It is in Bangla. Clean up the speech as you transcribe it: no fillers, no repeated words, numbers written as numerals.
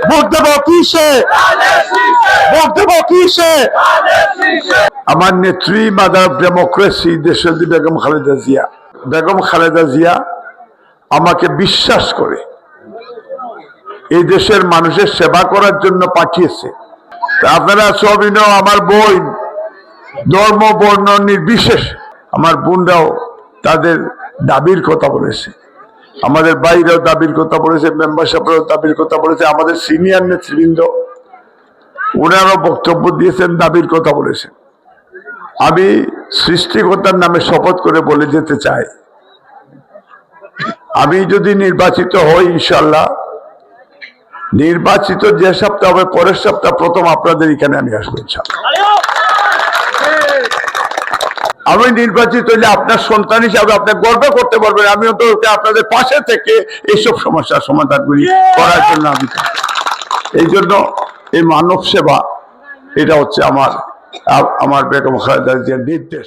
ভোট দেবো কিসে, ভোট দেবো কিসে? আমার নেত্রী মাদার অফ ডেমোক্রেসি দেশনেত্রী বেগম খালেদা জিয়া, বেগম খালেদা জিয়া আমাকে বিশ্বাস করে এই দেশের মানুষের সেবা করার জন্য পাঠিয়েছে। আপনারা সবই আমার বোন, ধর্ম বর্ণ নির্বিশেষ আমার বোনরাও তাদের দাবির কথা বলেছে, আমাদের বাইরেও দাবির কথা বলেছে, মেম্বার সাহেবরাও দাবির কথা বলেছে, আমাদের সিনিয়র নেতৃবৃন্দ ওনারাও বক্তব্য দিয়েছেন, দাবির কথা বলেছেন। আমি সৃষ্টিকর্তার নামে শপথ করে বলে যেতে চাই, আমি যদি নির্বাচিত হই ইনশাল্লাহ, নির্বাচিত যে সপ্তাহ হবে পরের সপ্তাহ প্রথম আপনাদের এখানে আমি আসবো ইনশাল্লাহ। আমি নির্বাচিত হইলে আপনার সন্তান হিসাবে আপনি গর্ব করতে পারবেন আমি অন্তত আপনাদের পাশে থেকে এইসব সমস্যার সমাধানগুলি করার জন্য আমি, এই জন্য এই মানব সেবা এটা হচ্ছে আমার বেগম খালেদা জিয়ার নির্দেশ।